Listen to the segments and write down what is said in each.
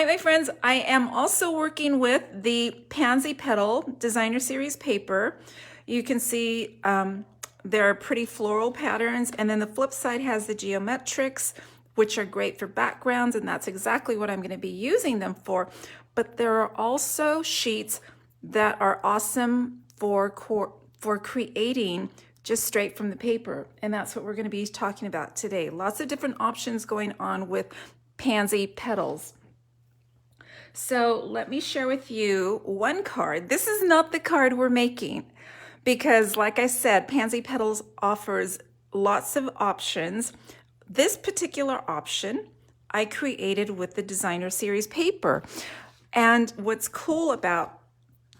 Hi, my friends. I am also working with the Pansy Petal Designer Series paper. You can see there are pretty floral patterns, and then the flip side has the geometrics, which are great for backgrounds, and that's exactly what I'm going to be using them for. But there are also sheets that are awesome for creating just straight from the paper, and that's what we're going to be talking about today. Lots of different options going on with Pansy Petals. So let me share with you one card. This is not the card we're making because, like I said, Pansy Petals offers lots of options. This particular option I created with the Designer Series paper. And what's cool about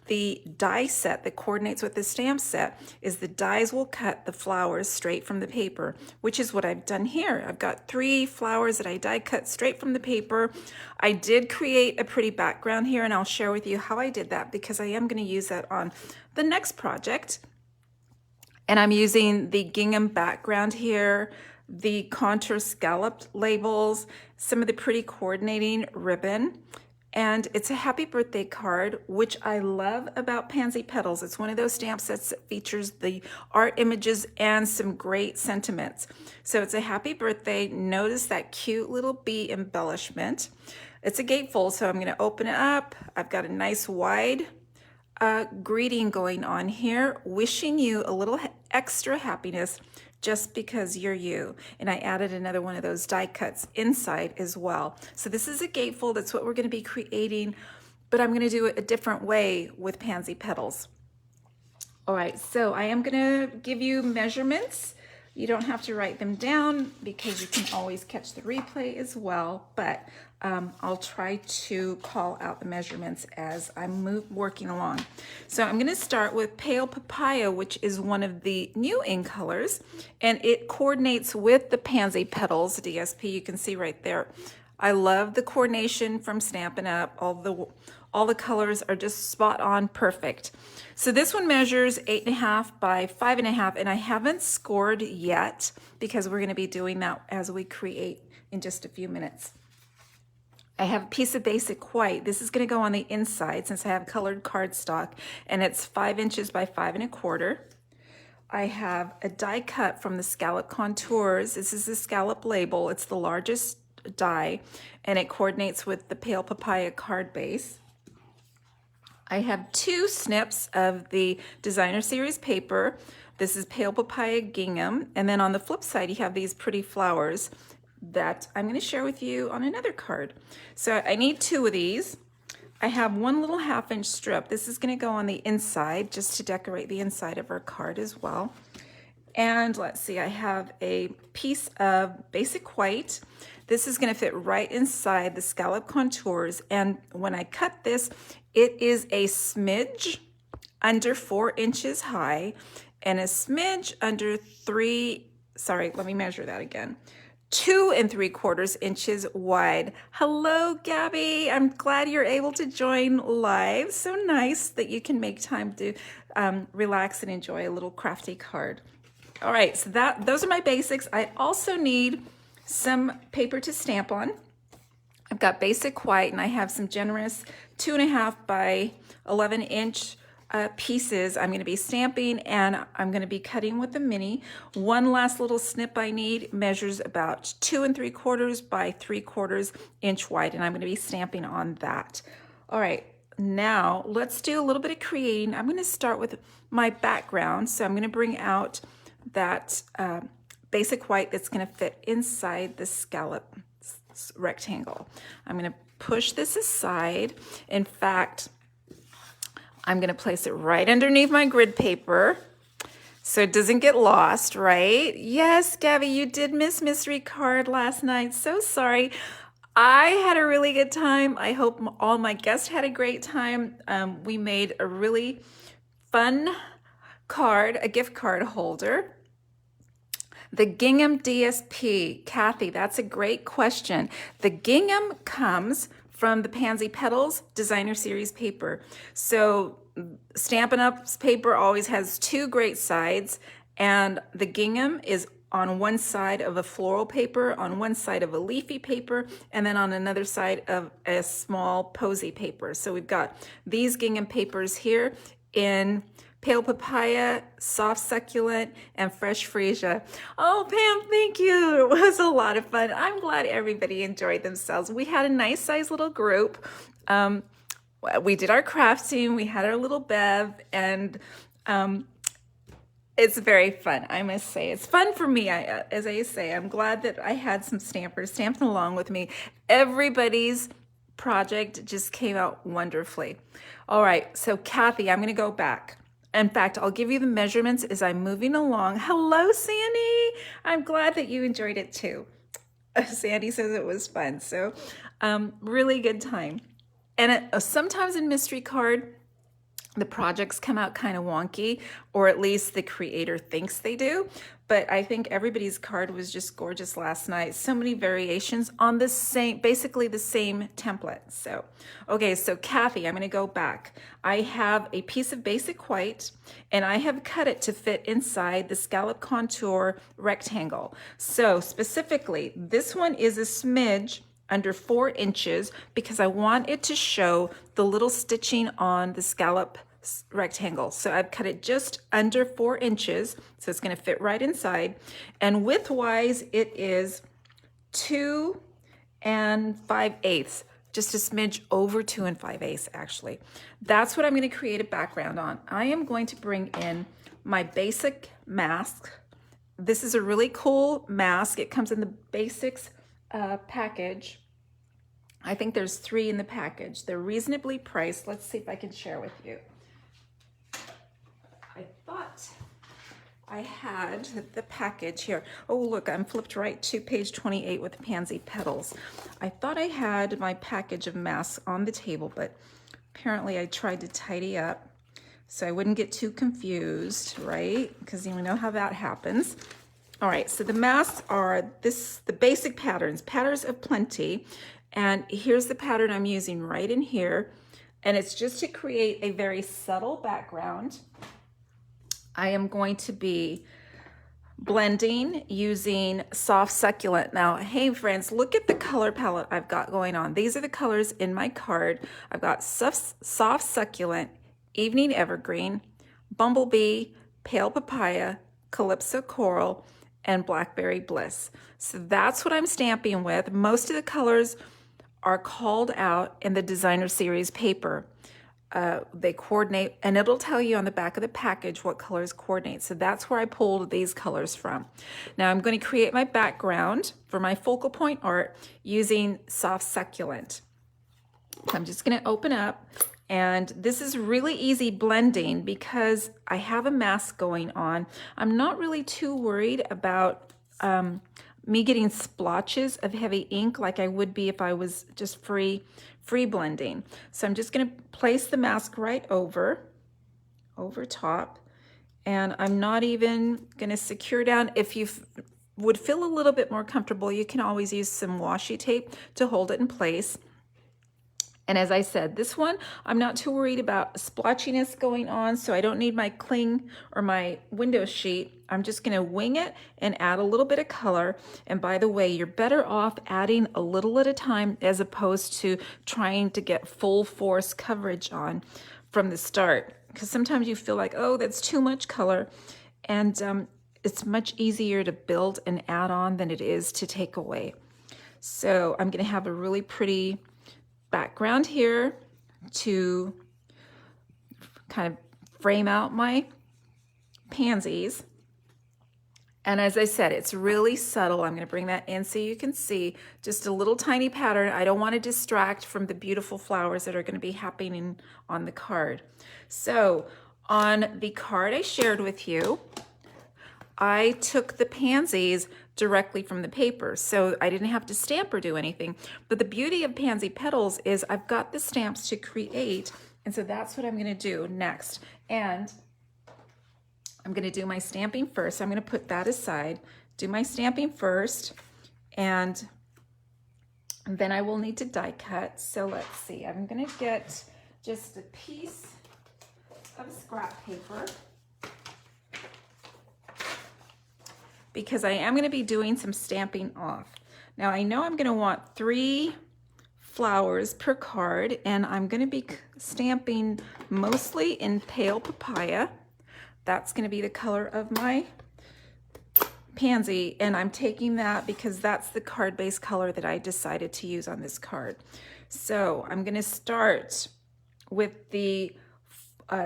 the die set that coordinates with the stamp set is the dies will cut the flowers straight from the paper, which is what I've done here. I've got 3 flowers that I die cut straight from the paper. I did create a pretty background here, and I'll share with you how I did that because I am going to use that on the next project. And I'm using the gingham background here, the contour scalloped labels, some of the pretty coordinating ribbon. And it's a happy birthday card, which I love about Pansy Petals. It's one of those stamp sets that features the art images and some great sentiments. So it's a happy birthday. Notice that cute little bee embellishment. It's a gatefold, so I'm going to open it up. I've got a nice wide greeting going on here, wishing you a little extra happiness just because you're you. And I added another one of those die cuts inside as well. So this is a gatefold. That's what we're going to be creating, but I'm going to do it a different way with Pansy Petals. All right, so I am going to give you measurements. You don't have to write them down because you can always catch the replay as well, but I'll try to call out the measurements as I'm working along. So I'm going to start with Pale Papaya, which is one of the new in colors, and it coordinates with the Pansy Petals DSP. You can see right there. I love the coordination from Stampin' Up. All the colors are just spot on perfect. So this one measures 8.5 by 5.5, and I haven't scored yet because we're going to be doing that as we create in just a few minutes. I have a piece of basic white. This is going to go on the inside since I have colored cardstock, and it's 5 inches by 5.25. I have a die cut from the Scallop Contours. This is the scallop label. It's the largest die, and it coordinates with the Pale Papaya card base. I have 2 snips of the Designer Series paper. This is Pale Papaya gingham, and then on the flip side you have these pretty flowers that I'm going to share with you on another card. So I need 2 of these. I have 1 little 1/2-inch strip. This is going to go on the inside just to decorate the inside of our card as well. And let's see, I have a piece of basic white. This is going to fit right inside the Scallop Contours, and when I cut this, it is a smidge under 4 inches high and a smidge under 2 3/4 inches wide. Hello, Gabby. I'm glad you're able to join live. So nice that you can make time to relax and enjoy a little crafty card. All right, so those are my basics. I also need some paper to stamp on. I've got basic white, and I have some generous 2.5 by 11-inch pieces I'm going to be stamping, and I'm going to be cutting with a mini. One last little snip I need measures about 2 3/4 by 3/4 inch wide, and I'm going to be stamping on that. All right, now let's do a little bit of creating. I'm going to start with my background, so I'm going to bring out that basic white that's going to fit inside the scallop rectangle. I'm going to push this aside. In fact, I'm going to place it right underneath my grid paper so it doesn't get lost, right? Yes, Gabby, you did miss Mystery Card last night. So sorry. I had a really good time. I hope all my guests had a great time. We made a really fun card, a gift card holder. The gingham DSP, Kathy, that's a great question. The gingham comes from the Pansy Petals Designer Series paper. So Stampin' Up's paper always has 2 great sides, and the gingham is on one side of a floral paper, on one side of a leafy paper, and then on another side of a small posy paper. So we've got these gingham papers here in pale papaya, soft succulent, and fresh freesia. Oh, Pam, thank you. It was a lot of fun. I'm glad everybody enjoyed themselves. We had a nice sized little group. We did our crafting, we had our little bev, and it's very fun, I must say. It's fun for me, as I say. I'm glad that I had some stampers stamping along with me. Everybody's project just came out wonderfully. All right, so Kathy, I'm going to go back. In fact, I'll give you the measurements as I'm moving along. Hello, Sandy. I'm glad that you enjoyed it too. Sandy says it was fun, so really good time. And sometimes in Mystery Card, the projects come out kind of wonky, or at least the creator thinks they do. But I think everybody's card was just gorgeous last night. So many variations on the same, basically the same template. So, okay, so Kathy, I'm going to go back. I have a piece of basic white, and I have cut it to fit inside the scallop contour rectangle. So specifically, this one is a smidge under 4 inches because I want it to show the little stitching on the scallop rectangle. So I've cut it just under 4 inches, so it's going to fit right inside. And width-wise, it is 2 5/8, just a smidge over 2 5/8 actually. That's what I'm going to create a background on. I am going to bring in my basic mask. This is a really cool mask. It comes in the basics package. I think there's 3 in the package. They're reasonably priced. Let's see if I can share with you. I thought I had the package here. Oh, look, I'm flipped right to page 28 with Pansy Petals. I thought I had my package of masks on the table, but apparently I tried to tidy up so I wouldn't get too confused, right? Because you know how that happens. All right, so the masks are the basic patterns of plenty. And here's the pattern I'm using right in here. And it's just to create a very subtle background. I am going to be blending using soft succulent. Now, hey friends, look at the color palette I've got going on. These are the colors in my card. I've got soft succulent, evening evergreen, bumblebee, pale papaya, calypso coral, and blackberry bliss. So that's what I'm stamping with. Most of the colors are called out in the designer series paper. They coordinate, and it'll tell you on the back of the package what colors coordinate. So that's where I pulled these colors from. Now I'm going to create my background for my focal point art using soft succulent. So I'm just going to open up, and this is really easy blending because I have a mask going on. I'm not really too worried about me getting splotches of heavy ink like I would be if I was just free blending. So I'm just going to place the mask right over top, and I'm not even going to secure down. If you would feel a little bit more comfortable, you can always use some washi tape to hold it in place. And as I said, this one, I'm not too worried about splotchiness going on, so I don't need my cling or my window sheet. I'm just going to wing it and add a little bit of color. And by the way, you're better off adding a little at a time as opposed to trying to get full force coverage on from the start. Because sometimes you feel like, oh, that's too much color. And it's much easier to build and add on than it is to take away. So I'm going to have a really pretty background here to kind of frame out my pansies. And as I said, it's really subtle. I'm going to bring that in so you can see just a little tiny pattern. I don't want to distract from the beautiful flowers that are going to be happening on the card. So on the card I shared with you, I took the pansies directly from the paper, so I didn't have to stamp or do anything. But the beauty of Pansy Petals is I've got the stamps to create, and so that's what I'm going to do next. And I'm going to do my stamping first. So I'm going to put that aside, do my stamping first, and then I will need to die cut. So let's see, I'm going to get just a piece of scrap paper. because I am going to be doing some stamping off. Now I know I'm going to want 3 flowers per card, and I'm going to be stamping mostly in pale papaya. That's going to be the color of my pansy, and I'm taking that because that's the card base color that I decided to use on this card. So I'm going to start with the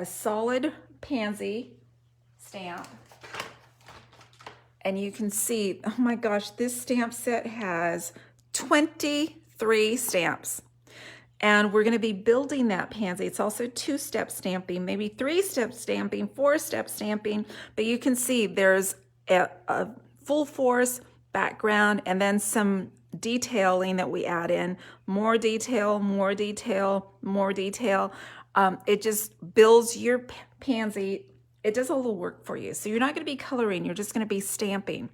solid pansy stamp, and you can see, oh my gosh, this stamp set has 23 stamps, and we're going to be building that pansy. It's also 2-step stamping, maybe 3-step stamping, 4-step stamping, but you can see there's a full force background and then some detailing that we add in, more detail, more detail, more detail. It just builds your pansy. It does a little work for you. So you're not going to be coloring, you're just going to be stamping.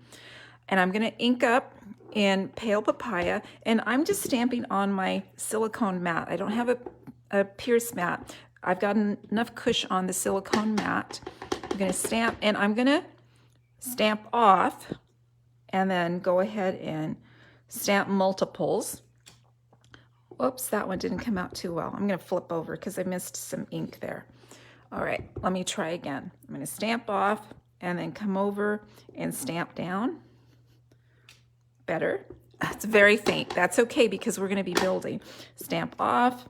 And I'm going to ink up in pale papaya, and I'm just stamping on my silicone mat. I don't have a pierce mat. I've got enough cush on the silicone mat. I'm going to stamp, and I'm going to stamp off and then go ahead and stamp multiples. Whoops, that one didn't come out too well. I'm going to flip over because I missed some ink there. All right, let me try again. I'm going to stamp off and then come over and stamp down. Better. It's very faint. That's okay because we're going to be building. Stamp off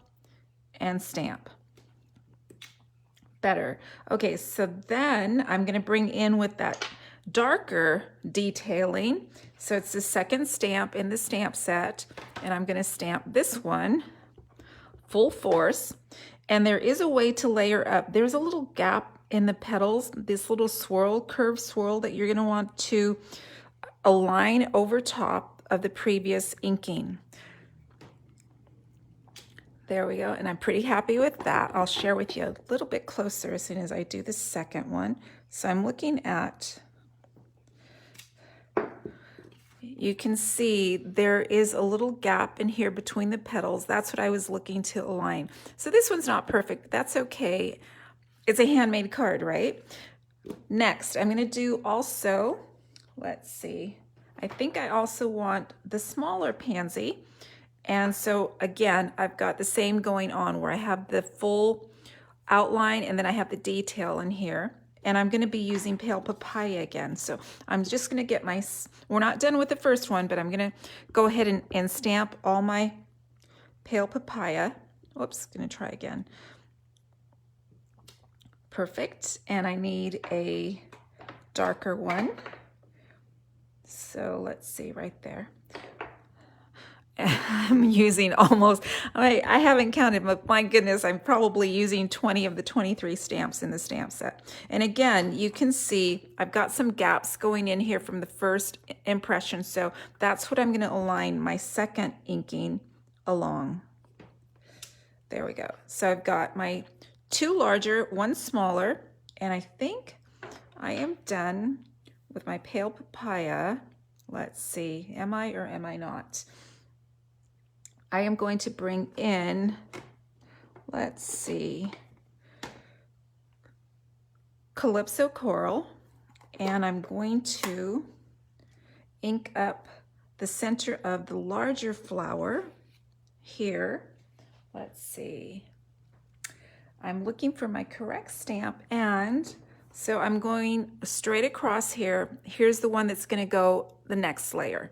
and stamp. Better. Okay, so then I'm going to bring in with that darker detailing. So it's the second stamp in the stamp set, and I'm going to stamp this one full force. And there is a way to layer up. There's a little gap in the petals, this little swirl, curved swirl that you're going to want to align over top of the previous inking. There we go, and I'm pretty happy with that. I'll share with you a little bit closer as soon as I do the second one. So I'm looking at, you can see there is a little gap in here between the petals. That's what I was looking to align. So this one's not perfect, that's okay. It's a handmade card, right? Next, I'm gonna do also, let's see, I think I also want the smaller pansy. And so again, I've got the same going on where I have the full outline and then I have the detail in here. And I'm going to be using pale papaya again. So I'm just going to get my, we're not done with the first one, but I'm going to go ahead and stamp all my pale papaya. Whoops, going to try again. Perfect. And I need a darker one. So let's see right there. I'm using almost, I haven't counted, but my goodness, I'm probably using 20 of the 23 stamps in the stamp set. And again, you can see I've got some gaps going in here from the first impression. So that's what I'm going to align my second inking along. There we go. So I've got my 2 larger, 1 smaller, and I think I am done with my pale papaya. Let's see, am I or am I not? I am going to bring in, let's see, Calypso Coral, and I'm going to ink up the center of the larger flower here. Let's see. I'm looking for my correct stamp, and so I'm going straight across here. Here's the one that's going to go the next layer.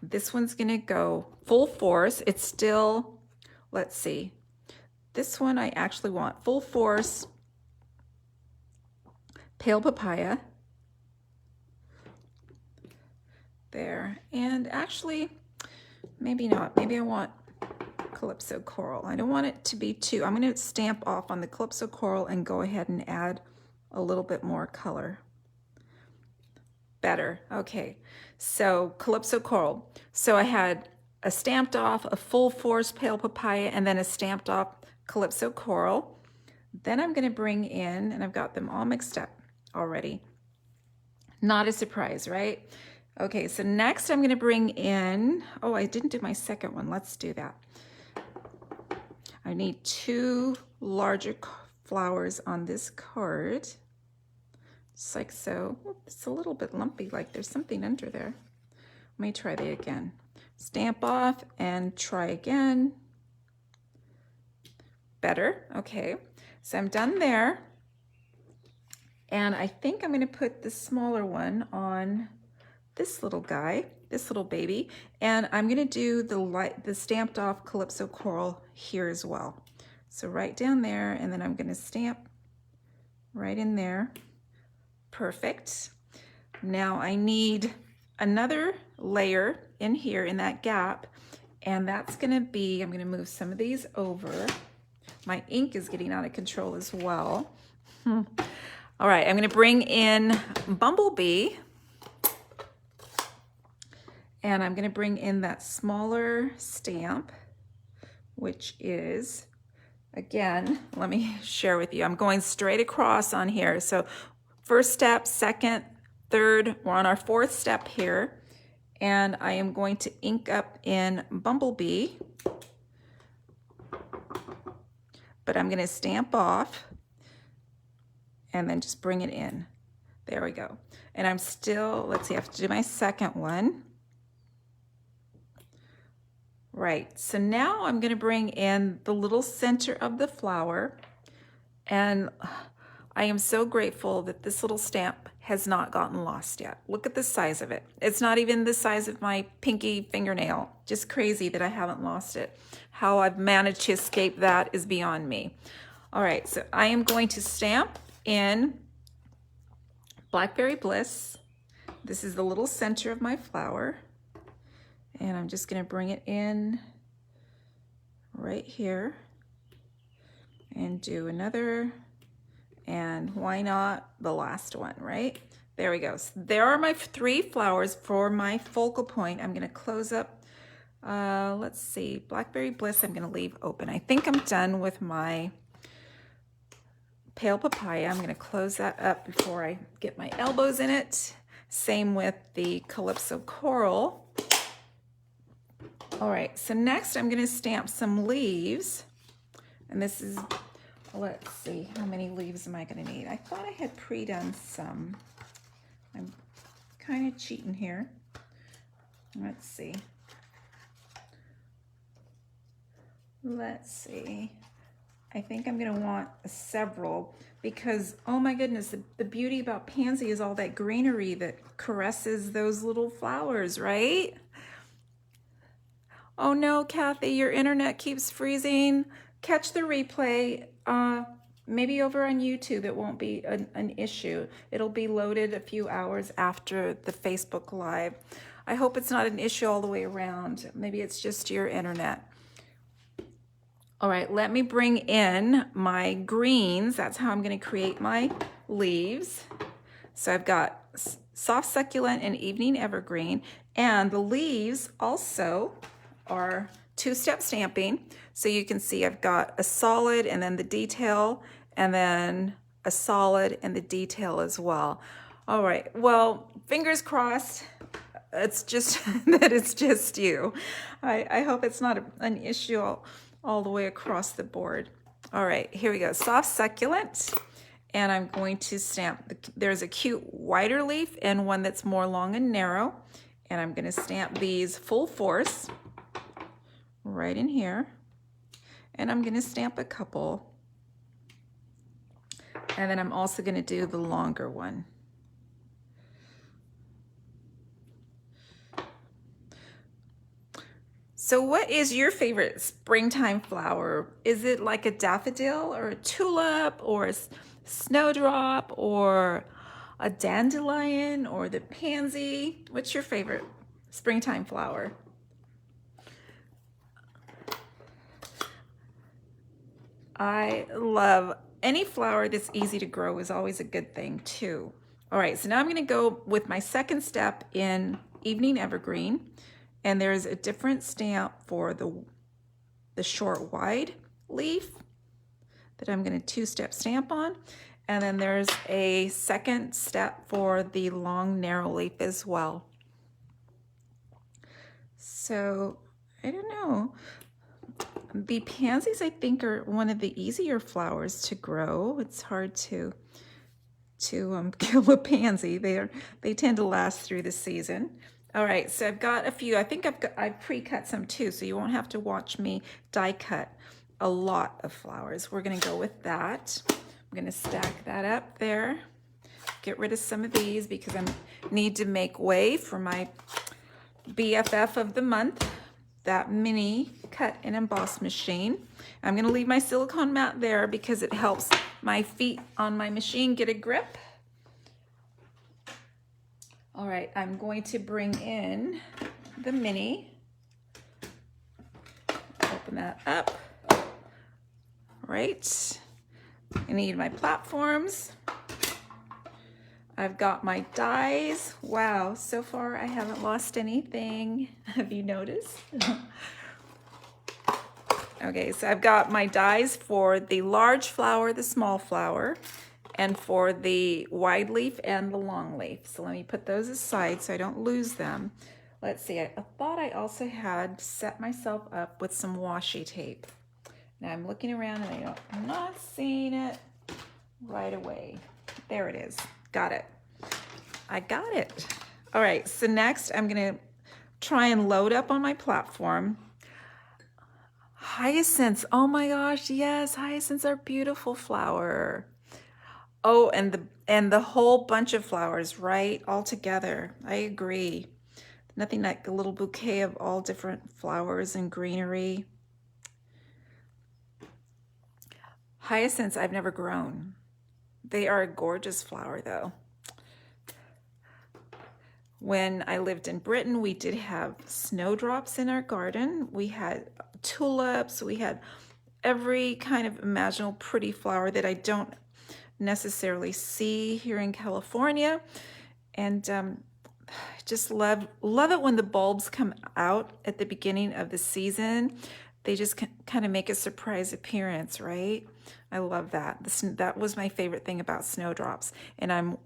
This one's going to go full force. It's still, let's see, this one I actually want full force pale papaya. There. And actually, maybe not. Maybe I want Calypso Coral. I don't want it to be too, I'm going to stamp off on the Calypso Coral and go ahead and add a little bit more color. Better. Okay, so Calypso Coral. So I had a stamped off, a full force pale papaya, and then a stamped off Calypso Coral. Then I'm going to bring in, and I've got them all mixed up already. Not a surprise, right? Okay, so next I'm going to bring in, oh, I didn't do my second one. Let's do that. I need 2 larger flowers on this card. just like so. Oop, it's a little bit lumpy, like there's something under there. Let me try that again. Stamp off and try again. Better, okay. So I'm done there. And I think I'm gonna put the smaller one on this little guy, this little baby, and I'm gonna do the stamped off Calypso Coral here as well. So right down there, and then I'm gonna stamp right in there. Perfect. Now I need another layer in here in that gap, and that's gonna be, I'm gonna move some of these over. My ink is getting out of control as well. All right, I'm gonna bring in Bumblebee, and I'm gonna bring in that smaller stamp, which is, again, let me share with you. I'm going straight across on here. So first step, second, third, we're on our fourth step here. And I am going to ink up in Bumblebee, but I'm gonna stamp off and then just bring it in. There we go. And I'm still, let's see, I have to do my second one. Right, so now I'm gonna bring in the little center of the flower, and I am so grateful that this little stamp has not gotten lost yet. Look at the size of it. It's not even the size of my pinky fingernail. Just crazy that I haven't lost it. How I've managed to escape that is beyond me. All right, so I am going to stamp in Blackberry Bliss. This is the little center of my flower. And I'm just gonna bring it in right here and do another, and why not the last one, right? There we go. So there are my 3 flowers for my focal point. I'm gonna close up, let's see, Blackberry Bliss I'm gonna leave open. I think I'm done with my Pale Papaya. I'm gonna close that up before I get my elbows in it. Same with the Calypso Coral. All right, so next I'm gonna stamp some leaves. And this is, let's see, how many leaves am I gonna need? I thought I had pre-done some. I'm kind of cheating here. Let's see. Let's see. I think I'm gonna want several because, oh my goodness, the beauty about Pansy is all that greenery that caresses those little flowers, right? Oh no, Kathy, your internet keeps freezing. Catch the replay. Maybe over on YouTube it won't be an issue. It'll be loaded a few hours after the Facebook Live. I hope it's not an issue all the way around. Maybe it's just your internet. All right, let me bring in my greens. That's how I'm gonna create my leaves. So I've got Soft Succulent and Evening Evergreen, and the leaves also are 2-step stamping. So you can see I've got a solid and then the detail, and then a solid and the detail as well. All right, well, fingers crossed. It's just that it's just you. I hope it's not an issue all the way across the board. All right, here we go. Soft Succulent, and I'm going to stamp. There's a cute wider leaf and one that's more long and narrow, and I'm gonna stamp these full force right in here, and I'm gonna stamp a couple, and then I'm also gonna do the longer one. So what is your favorite springtime flower? Is it like a daffodil or a tulip or a snowdrop or a dandelion or the pansy? What's your favorite springtime flower? I love any flower that's easy to grow is always a good thing too. All right, so now I'm gonna go with my second step in Evening Evergreen, and there's a different stamp for the short wide leaf that I'm gonna 2-step stamp on, and then there's a second step for the long narrow leaf as well. So, I don't know. The pansies, I think, are one of the easier flowers to grow. It's hard to kill a pansy. They tend to last through the season. All right, so I've got a few. I think I've pre-cut some too, so you won't have to watch me die cut a lot of flowers. We're gonna go with that. I'm gonna stack that up there. Get rid of some of these because I need to make way for my BFF of the month, that mini cut and emboss machine. I'm gonna leave my silicone mat there because it helps my feet on my machine get a grip. All right, I'm going to bring in the mini. Open that up. All right, I need my platforms. I've got my dies. Wow, so far I haven't lost anything. Have you noticed? Okay, so I've got my dies for the large flower, the small flower, and for the wide leaf and the long leaf. So let me put those aside so I don't lose them. Let's see, I thought I also had set myself up with some washi tape. Now I'm looking around and I'm not seeing it right away. There it is. Got it. I got it. All right, so next I'm gonna try and load up on my platform. Hyacinths, oh my gosh, yes, hyacinths are beautiful flower. Oh, and the whole bunch of flowers, right, all together. I agree. Nothing like a little bouquet of all different flowers and greenery. Hyacinths I've never grown. They are a gorgeous flower though. When I lived in Britain, we did have snowdrops in our garden. We had tulips, we had every kind of imaginable pretty flower that I don't necessarily see here in California. And just love it when the bulbs come out at the beginning of the season. They just kind of make a surprise appearance, right? I love that. That was my favorite thing about snowdrops. And I'm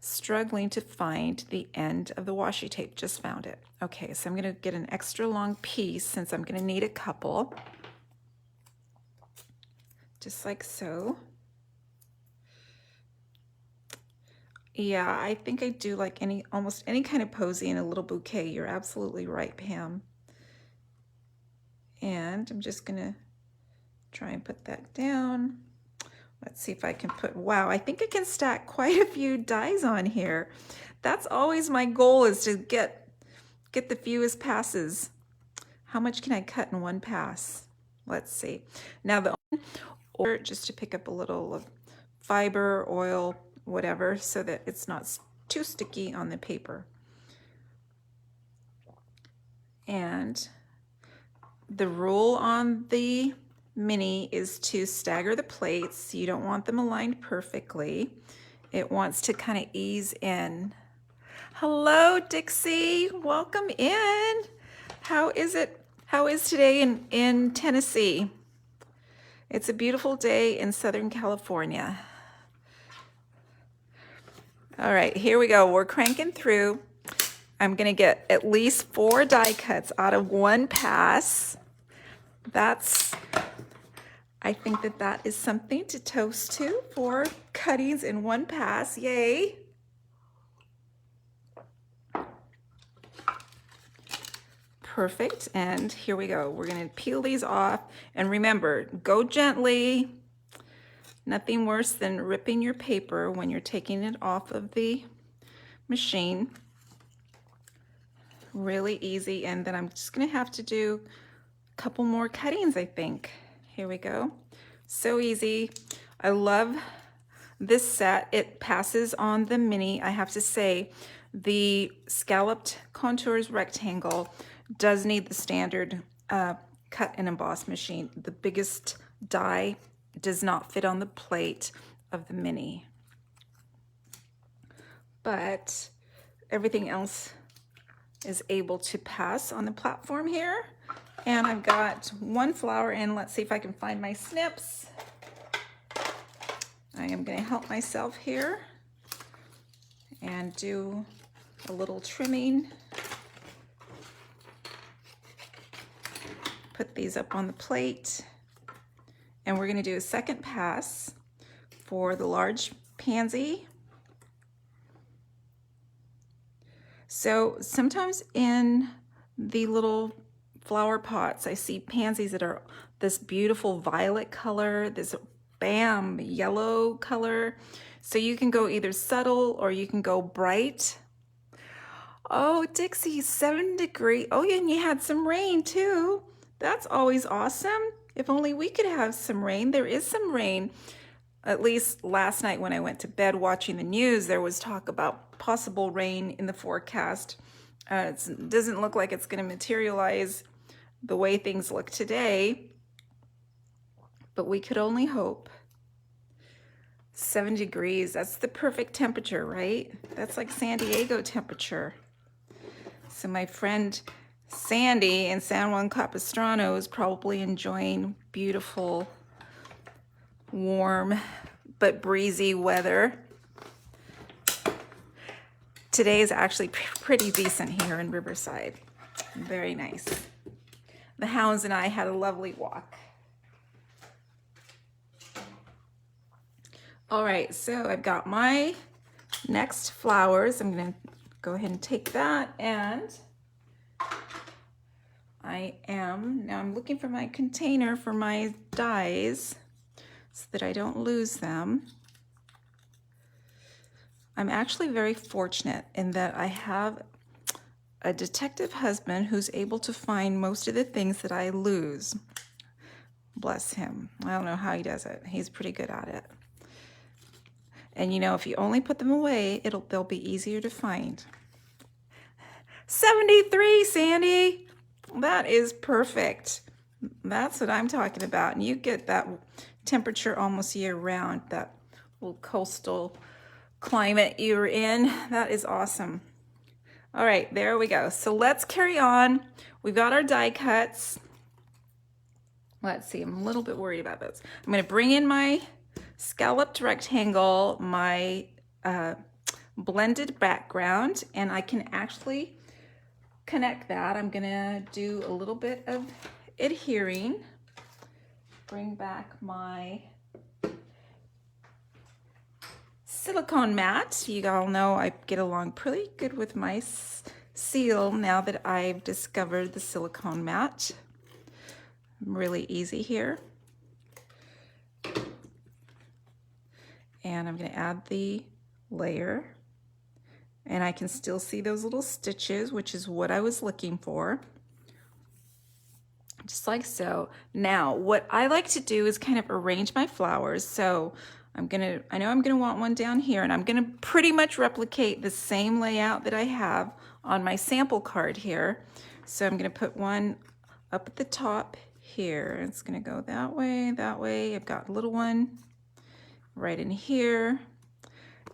struggling to find the end of the washi tape. Just found it. Okay, so I'm going to get an extra long piece since I'm going to need a couple. Just like so. Yeah, I think I do like almost any kind of posy in a little bouquet. You're absolutely right, Pam. And I'm just going to try and put that down. Let's see if I can put, wow, I think I can stack quite a few dies on here. That's always my goal, is to get the fewest passes. How much can I cut in one pass? Let's see. Now or just to pick up a little of fiber, oil, whatever, so that it's not too sticky on the paper. And the rule on the mini is to stagger the plates. You don't want them aligned perfectly. It wants to kind of ease in. Hello, Dixie. Welcome in. How is it? How is today in Tennessee? It's a beautiful day in Southern California. All right, here we go. We're cranking through. I'm going to get at least 4 die cuts out of one pass. I think that is something to toast to, 4 cuttings in one pass. Yay. Perfect. And here we go. We're going to peel these off. And remember, go gently. Nothing worse than ripping your paper when you're taking it off of the machine. Really easy. And then I'm just going to have to do a couple more cuttings, I think. Here we go. So easy. I love this set. It passes on the mini. I have to say, the scalloped contours rectangle does need the standard cut and emboss machine. The biggest die does not fit on the plate of the mini. But everything else is able to pass on the platform here. And I've got 1 flower in. Let's see if I can find my snips. I am going to help myself here and do a little trimming. Put these up on the plate. And we're going to do a second pass for the large pansy So sometimes in the little flower pots, I see pansies that are this beautiful violet color, this bam, yellow color. So you can go either subtle or you can go bright. Oh, Dixie, 7 degrees. Oh, and you had some rain too. That's always awesome. If only we could have some rain. There is some rain. At least last night when I went to bed watching the news, there was talk about possible rain in the forecast. It doesn't look like it's going to materialize the way things look today, but we could only hope. 7 degrees, that's the perfect temperature, right? That's like San Diego temperature. So my friend Sandy in San Juan Capistrano is probably enjoying beautiful, warm, but breezy weather. Today is actually pretty decent here in Riverside. Very nice. The hounds and I had a lovely walk. All right, so I've got my next flowers. I'm going to go ahead and take that, and I'm looking for my container for my dies so that I don't lose them. I'm actually very fortunate in that I have a detective husband who's able to find most of the things that I lose. Bless him. I don't know how he does it. He's pretty good at it. And you know, if you only put them away, they'll be easier to find. 73, Sandy. That is perfect. That's what I'm talking about. And you get that temperature almost year round, that little coastal climate you're in. That is awesome. All right, there we go. So let's carry on. We've got our die cuts. Let's see, I'm a little bit worried about those. I'm going to bring in my scalloped rectangle, my blended background, and I can actually connect that. I'm going to do a little bit of adhering. Bring back my silicone mat. You all know I get along pretty good with my seal now that I've discovered the silicone mat. Really easy here. And I'm going to add the layer. And I can still see those little stitches, which is what I was looking for. Just like so. Now, what I like to do is kind of arrange my flowers. So I know I'm gonna want one down here, and I'm gonna pretty much replicate the same layout that I have on my sample card here. So I'm gonna put one up at the top here. It's gonna go that way, that way. I've got a little one right in here.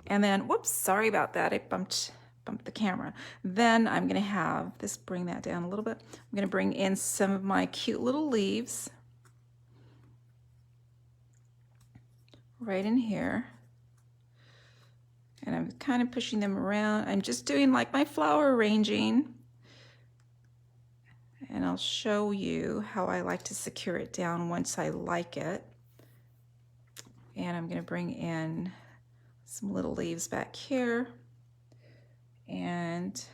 And then, whoops, sorry about that. I bumped the camera. Then I'm gonna have this, bring that down a little bit. I'm gonna bring in some of my cute little leaves right in here. And I'm kind of pushing them around. I'm just doing like my flower arranging. And I'll show you how I like to secure it down once I like it. And I'm gonna bring in some little leaves back here. And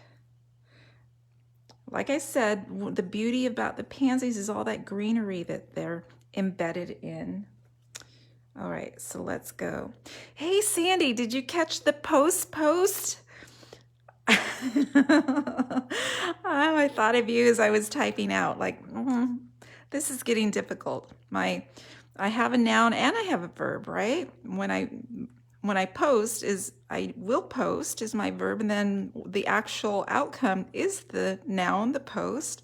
like I said, the beauty about the pansies is all that greenery that they're embedded in. All right, so let's go. Hey, Sandy, did you catch the post? I thought of you as I was typing out, like, this is getting difficult. I have a noun and I have a verb, right? When I post I will post is my verb, and then the actual outcome is the noun, the post.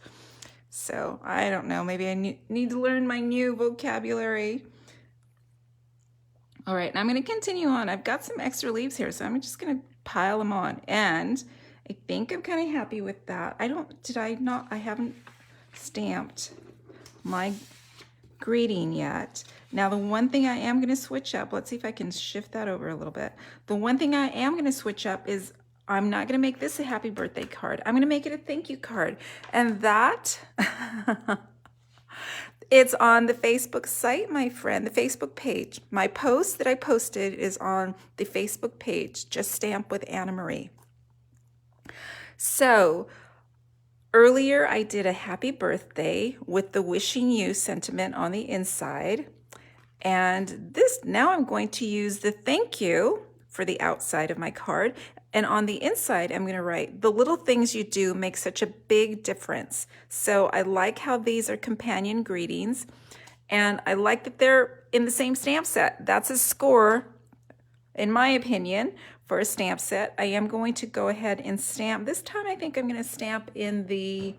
So I don't know, maybe I need to learn my new vocabulary. All right, and I'm going to continue on. I've got some extra leaves here, so I'm just going to pile them on. And I think I'm kind of happy with that. I haven't stamped my greeting yet. Now, the one thing I am going to switch up, let's see if I can shift that over a little bit. The one thing I am going to switch up is I'm not going to make this a happy birthday card. I'm going to make it a thank you card. And that... It's on the Facebook site, my friend, the Facebook page. My post that I posted is on the Facebook page, Just Stamp with Anna Marie. So earlier I did a happy birthday with the wishing you sentiment on the inside. And now I'm going to use the thank you for the outside of my card. And on the inside, I'm going to write, the little things you do make such a big difference. So I like how these are companion greetings. And I like that they're in the same stamp set. That's a score, in my opinion, for a stamp set. I am going to go ahead and stamp. This time I think I'm going to stamp in the,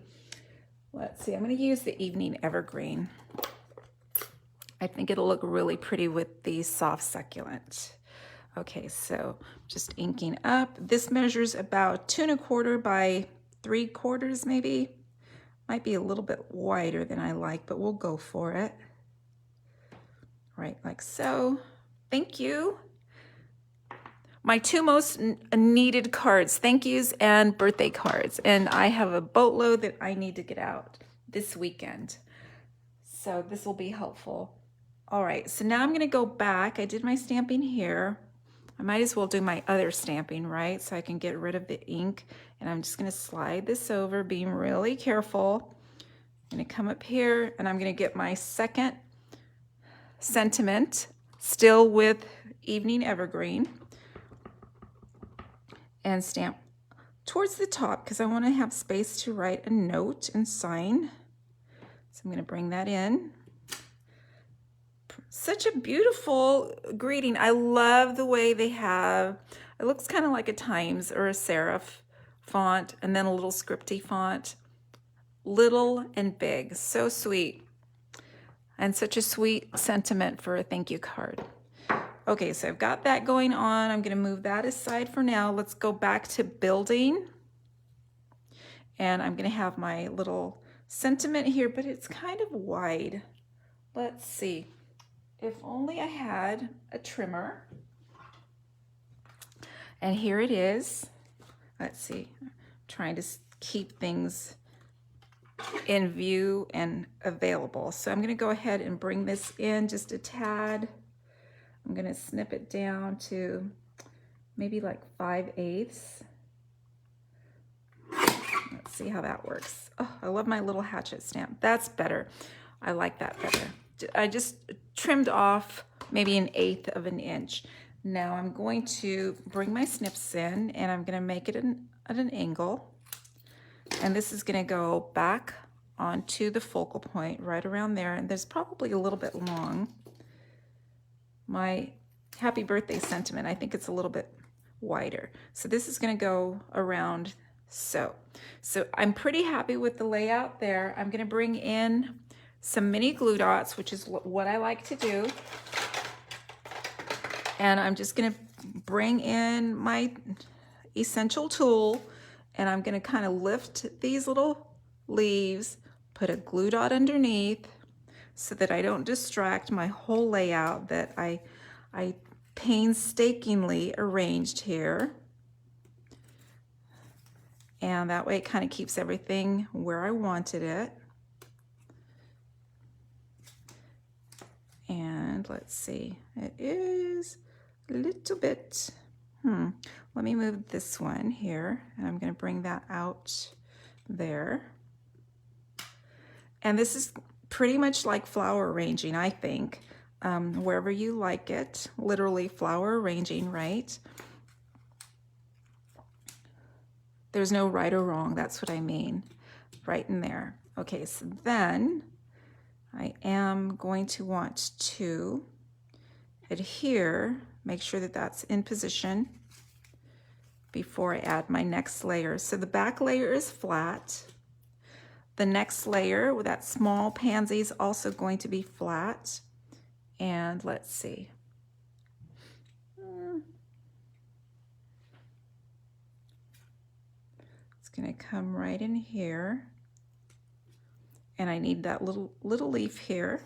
let's see, I'm going to use the Evening Evergreen. I think it'll look really pretty with the soft succulent. Okay, so just inking up. This measures about 2 1/4 by 3/4 maybe. Might be a little bit wider than I like, but we'll go for it. Right, like so. Thank you. My 2 most needed cards, thank yous and birthday cards. And I have a boatload that I need to get out this weekend. So this will be helpful. All right, so now I'm gonna go back. I did my stamping here. I might as well do my other stamping, right? So I can get rid of the ink. And I'm just gonna slide this over, being really careful. I'm gonna come up here and I'm gonna get my second sentiment, still with Evening Evergreen, and stamp towards the top because I wanna have space to write a note and sign. So I'm gonna bring that in. Such a beautiful greeting. I love the way they have, it looks kind of like a Times or a serif font, and then a little scripty font. Little and big, so sweet. And such a sweet sentiment for a thank you card. Okay, so I've got that going on. I'm gonna move that aside for now. Let's go back to building. And I'm gonna have my little sentiment here, but it's kind of wide. Let's see. If only I had a trimmer. And here it is. Let's see, I'm trying to keep things in view and available. So I'm gonna go ahead and bring this in just a tad. I'm gonna snip it down to maybe like 5/8. Let's see how that works. Oh, I love my little hatchet stamp. That's better. I like that better. I just trimmed off maybe 1/8 of an inch. Now I'm going to bring my snips in and I'm going to make it at an angle. And this is going to go back onto the focal point right around there. And there's probably a little bit long. My happy birthday sentiment, I think it's a little bit wider. So this is going to go around so. So I'm pretty happy with the layout there. I'm going to bring in some mini glue dots, which is what I like to do. And I'm just gonna bring in my essential tool and I'm gonna kind of lift these little leaves, put a glue dot underneath so that I don't distract my whole layout that I painstakingly arranged here. And that way it kind of keeps everything where I wanted it. And let's see, it is a little bit, let me move this one here and I'm going to bring that out there. And this is pretty much like flower arranging, I think, wherever you like it, literally flower arranging, right? There's no right or wrong, that's what I mean, right in there. Okay, so then I am going to want to adhere, make sure that that's in position before I add my next layer. So the back layer is flat. The next layer with that small pansy is also going to be flat. And let's see. It's going to come right in here. And I need that little leaf here.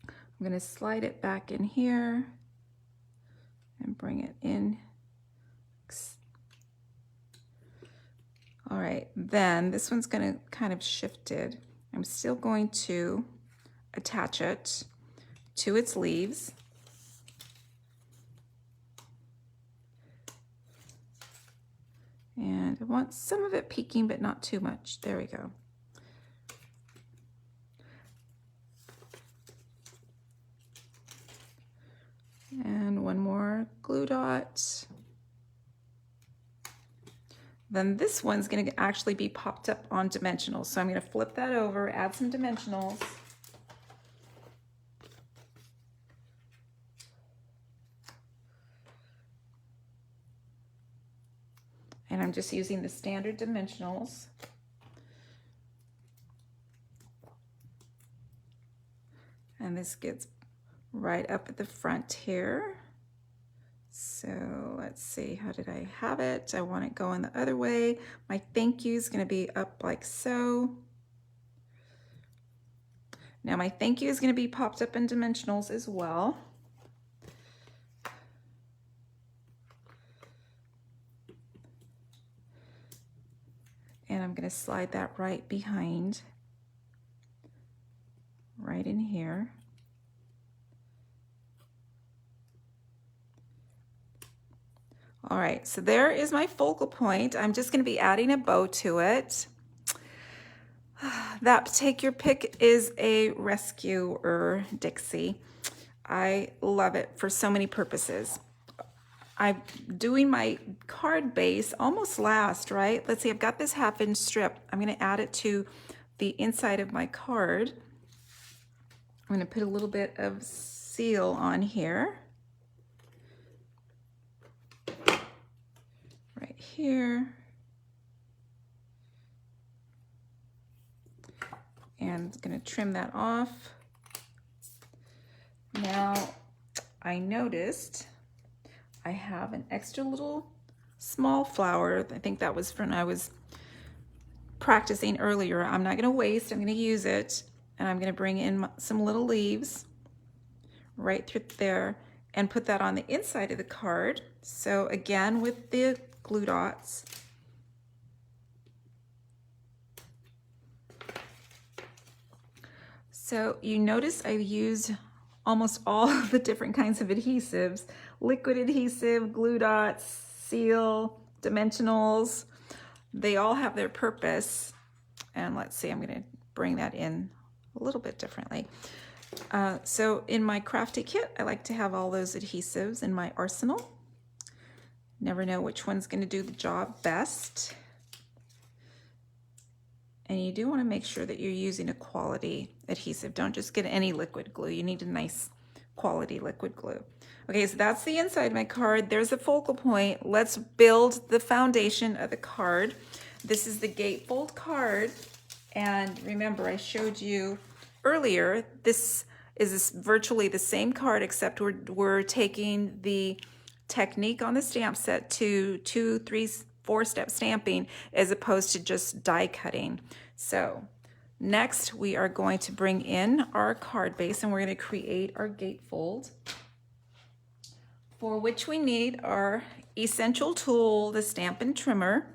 I'm going to slide it back in here and bring it in. All right, then this one's going to kind of shifted. I'm still going to attach it to its leaves. And I want some of it peeking, but not too much. There we go. And one more glue dot. Then this one's going to actually be popped up on dimensionals. So I'm going to flip that over, add some dimensionals. And I'm just using the standard dimensionals. And this gets right up at the front here. So let's see, how did I have it? I want it going the other way. My thank you is going to be up like so. Now my thank you is going to be popped up in dimensionals as well. And I'm going to slide that right behind, right in here. All right, so there is my focal point. I'm just going to be adding a bow to it. That Take Your Pick is a rescuer Dixie. I love it for so many purposes. I'm doing my card base almost last, right? Let's see, I've got this 1/2-inch strip. I'm going to add it to the inside of my card. I'm going to put a little bit of seal on here. Right here. And I'm going to trim that off. Now, I noticed I have an extra little small flower. I think that was when I was practicing earlier. I'm not going to waste, I'm going to use it. And I'm going to bring in some little leaves right through there and put that on the inside of the card. So again, with the glue dots. So you notice I've used almost all of the different kinds of adhesives: liquid adhesive, glue dots, seal, dimensionals. They all have their purpose. And let's see, I'm going to bring that in a little bit differently. So in my crafty kit, I like to have all those adhesives in my arsenal. Never know which one's going to do the job best. And you do want to make sure that you're using a quality adhesive. Don't just get any liquid glue. You need a nice quality liquid glue. Okay, so that's the inside of my card. There's the focal point. Let's build the foundation of the card. This is the gatefold card. And remember, I showed you earlier, this is virtually the same card, except we're taking the technique on the stamp set to 2, 3, 4-step stamping as opposed to just die cutting. So next we are going to bring in our card base and we're going to create our gatefold, for which we need our essential tool, the Stampin' trimmer.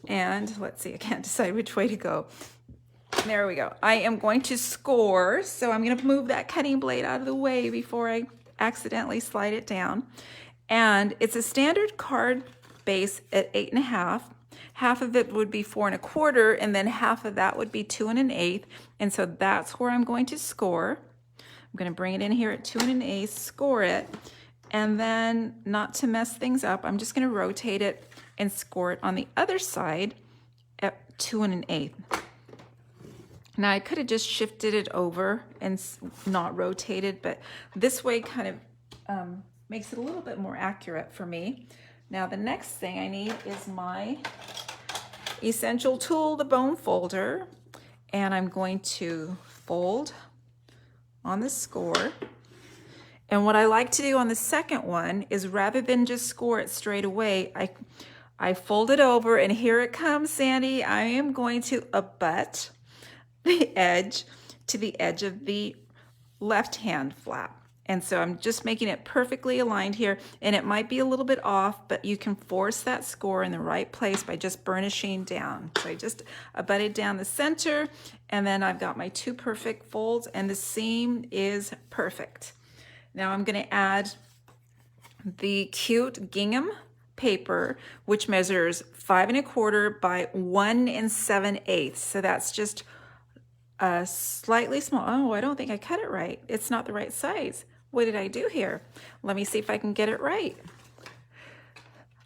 And let's see, I can't decide which way to go. There we go. I am going to score, so I'm going to move that cutting blade out of the way before I accidentally slide it down. And it's a standard card base at 8 1/2. Half of it would be 4 1/4, and then half of that would be 2 1/8. And so that's where I'm going to score. I'm going to bring it in here at 2 1/8, score it, and then, not to mess things up, I'm just going to rotate it and score it on the other side at 2 1/8. Now I could have just shifted it over and not rotated, but this way kind of makes it a little bit more accurate for me. Now the next thing I need is my essential tool, the bone folder, and I'm going to fold on the score. And what I like to do on the second one is, rather than just score it straight away, I fold it over, and here it comes, Sandy. I am going to abut the edge to the edge of the left hand flap. And so I'm just making it perfectly aligned here, and it might be a little bit off, but you can force that score in the right place by just burnishing down. So I just abutted down the center, and then I've got my 2 perfect folds, and the seam is perfect. Now I'm going to add the cute gingham paper, which measures 5 1/4 by 1 7/8. So that's just a slightly small. Oh, I don't think I cut it right. It's not the right size. What did I do here? Let me see if I can get it right.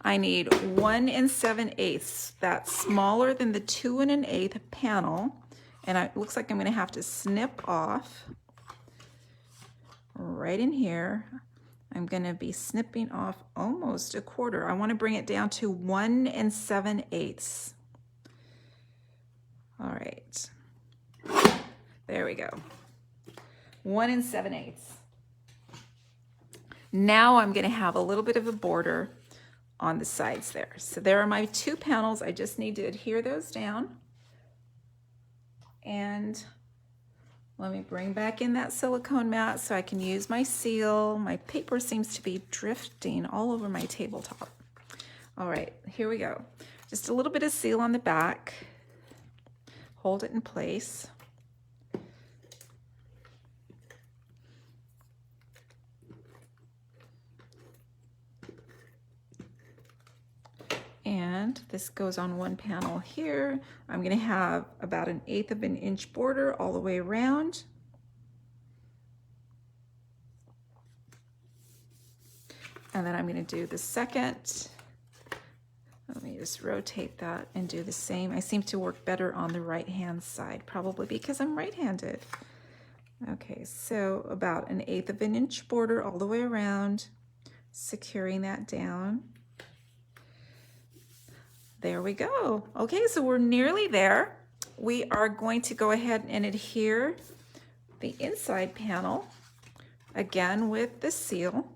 I need 1 7/8. That's smaller than the 2 1/8 panel. And it looks like I'm going to have to snip off right in here. I'm going to be snipping off almost 1/4. I want to bring it down to 1 7/8. All right. There we go. 1 7/8. Now I'm going to have a little bit of a border on the sides there. So there are my 2 panels. I just need to adhere those down. And let me bring back in that silicone mat so I can use my seal. My paper seems to be drifting all over my tabletop. All right, here we go. Just a little bit of seal on the back. Hold it in place. And this goes on one panel here. I'm going to have about 1/8 of an inch border all the way around. And then I'm going to do the second. Let me just rotate that and do the same. I seem to work better on the right-hand side, probably because I'm right-handed. Okay, so about 1/8 of an inch border all the way around, securing that down. There we go. Okay, so we're nearly there. We are going to go ahead and adhere the inside panel again with the seal.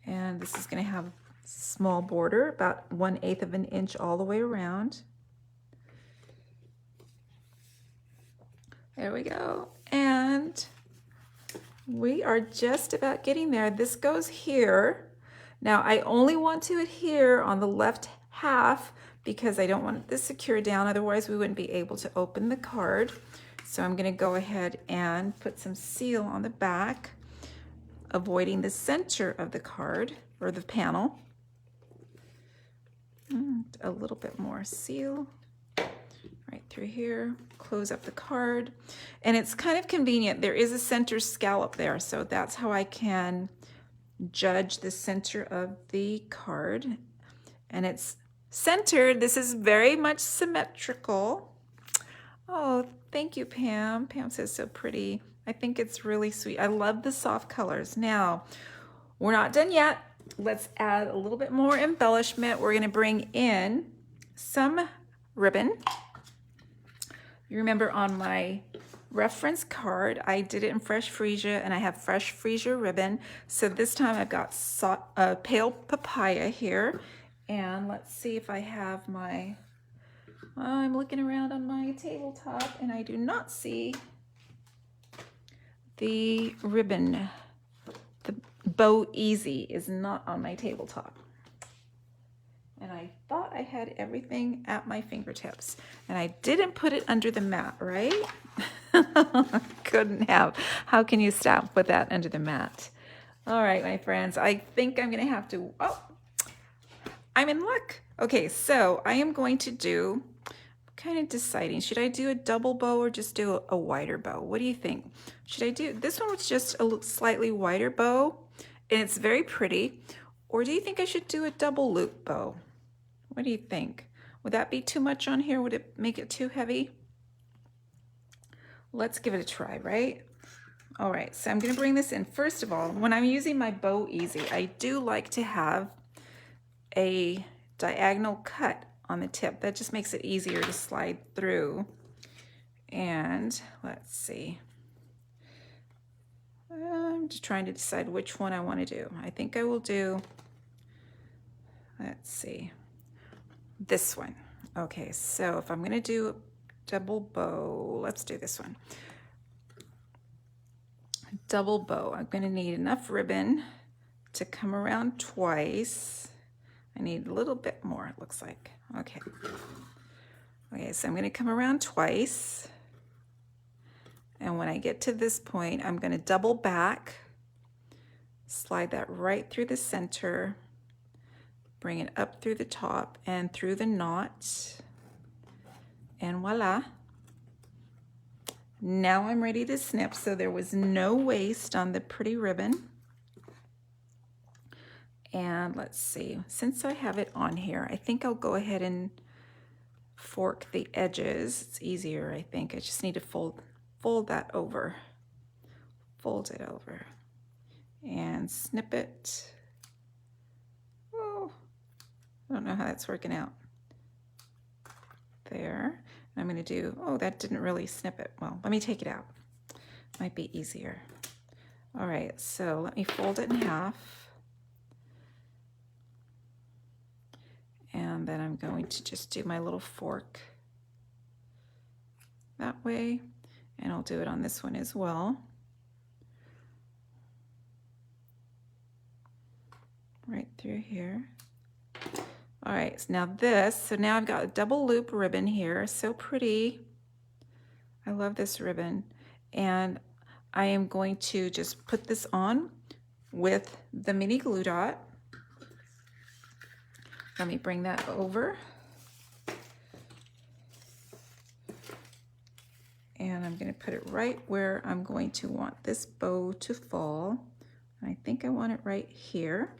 And this is going to have a small border, about 1/8 of an inch all the way around. There we go. And we are just about getting there. This goes here. Now I only want to adhere on the left half because I don't want this secure down, otherwise we wouldn't be able to open the card. So I'm going to go ahead and put some seal on the back, avoiding the center of the card or the panel. A little bit more seal right through here. Close up the card. And it's kind of convenient. There is a center scallop there, so that's how I can judge the center of the card. And it's centered. This is very much symmetrical. Oh, thank you, Pam. Pam says so pretty. I think it's really sweet. I love the soft colors. Now, we're not done yet. Let's add a little bit more embellishment. We're going to bring in some ribbon. You remember on my reference card, I did it in fresh freesia, and I have fresh freesia ribbon. So this time I've got pale papaya here. And let's see if I have my, I'm looking around on my tabletop and I do not see the ribbon. The Bow Easy is not on my tabletop. And I thought I had everything at my fingertips. And I didn't put it under the mat, right? Couldn't have. How can you stop with that under the mat? All right, my friends, I think I'm going to have to, oh, I'm in luck. Okay, so I am going to do, kind of deciding, should I do a double bow or just do a wider bow? What do you think? Should I do, this one was just a slightly wider bow, and it's very pretty. Or do you think I should do a double loop bow? What do you think? Would that be too much on here? Would it make it too heavy? Let's give it a try, right? All right, so I'm gonna bring this in. First of all, when I'm using my Bow Easy, I do like to have a diagonal cut on the tip. That just makes it easier to slide through. And let's see. I'm just trying to decide which one I want to do. I think I will do, let's see, this one. Okay, so if I'm going to do double bow, let's do this one. Double bow, I'm going to need enough ribbon to come around twice. I need a little bit more, it looks like. Okay. Okay, so I'm going to come around twice. And when I get to this point, I'm going to double back, slide that right through the center, bring it up through the top and through the knot, and voila. Now I'm ready to snip, so there was no waste on the pretty ribbon. And let's see, since I have it on here, I think I'll go ahead and fork the edges. It's easier, I think. I just need to fold that over. Fold it over and snip it. Oh, I don't know how that's working out. There. And I'm going to do, oh, that didn't really snip it. Well, let me take it out. Might be easier. All right, so let me fold it in half. And then I'm going to just do my little fork that way. And I'll do it on this one as well. Right through here. All right, so now now I've got a double loop ribbon here. So pretty. I love this ribbon. And I am going to just put this on with the mini glue dot. Let me bring that over. And I'm going to put it right where I'm going to want this bow to fall. I think I want it right here.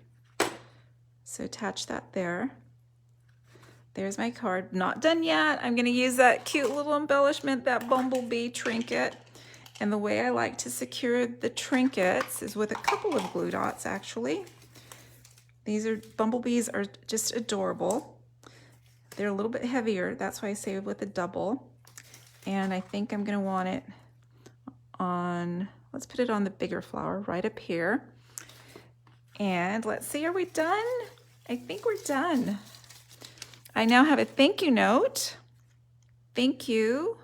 So attach that there. There's my card. Not done yet. I'm going to use that cute little embellishment, that Bumblebee trinket. And the way I like to secure the trinkets is with a couple of glue dots, actually. Bumblebees are just adorable. They're a little bit heavier. That's why I say with a double. And I think I'm going to want it on, let's put it on the bigger flower right up here. And let's see, are we done? I think we're done. I now have a thank you note. Thank you.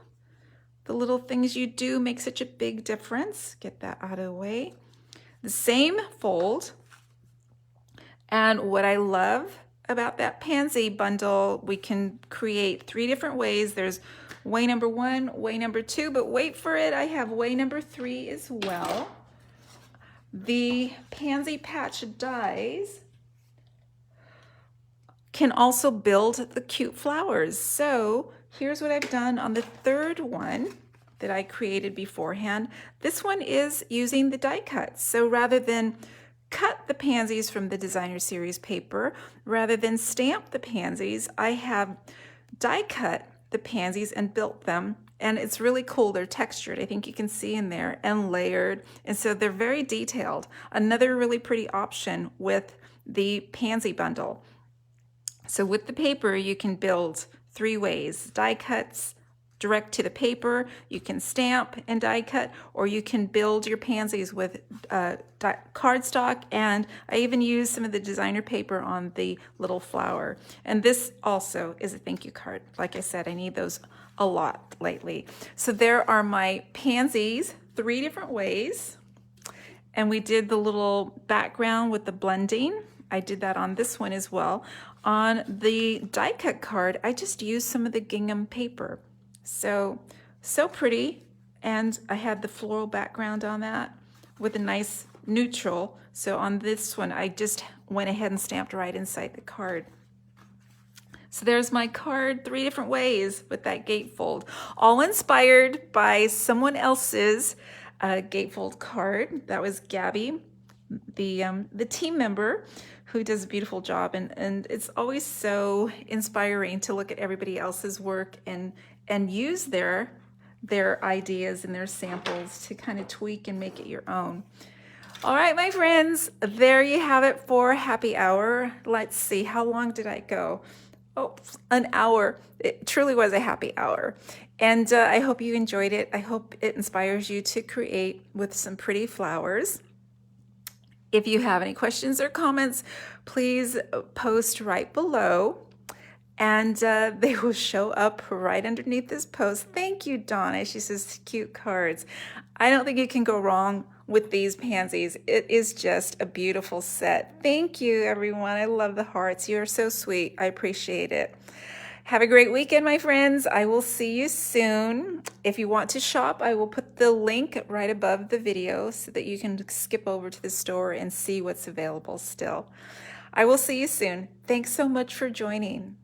The little things you do make such a big difference. Get that out of the way. The same fold. And what I love about that Pansy bundle, we can create 3 different ways. There's way number 1, way number 2, but wait for it, I have way number 3 as well. The Pansy patch dies can also build the cute flowers. So here's what I've done on the 3rd one that I created beforehand. This one is using the die cuts. So rather than cut the pansies from the designer series paper, rather than stamp the pansies, I have die cut the pansies and built them. And it's really cool. They're textured, I think you can see in there, and layered. And so they're very detailed. Another really pretty option with the Pansy bundle. So with the paper, you can build 3 ways. Die cuts direct to the paper, you can stamp and die cut, or you can build your pansies with cardstock, and I even use some of the designer paper on the little flower. And this also is a thank you card. Like I said, I need those a lot lately. So there are my pansies, 3 different ways. And we did the little background with the blending. I did that on this one as well. On the die cut card, I just used some of the gingham paper. So pretty. And I had the floral background on that with a nice neutral. So on this one, I just went ahead and stamped right inside the card. So there's my card, 3 different ways with that gatefold, all inspired by someone else's gatefold card. That was Gabby, the team member, who does a beautiful job. And it's always so inspiring to look at everybody else's work and use their ideas and their samples to kind of tweak and make it your own. All right, my friends, there you have it for happy hour. Let's see, how long did I go? Oh, an hour. It truly was a happy hour. And I hope you enjoyed it. I hope it inspires you to create with some pretty flowers. If you have any questions or comments, please post right below, and they will show up right underneath this post. Thank you, Donna. She says, cute cards. I don't think you can go wrong with these pansies. It is just a beautiful set. Thank you, everyone. I love the hearts. You're so sweet. I appreciate it. Have a great weekend, my friends. I will see you soon. If you want to shop, I will put the link right above the video so that you can skip over to the store and see what's available still. I will see you soon. Thanks so much for joining.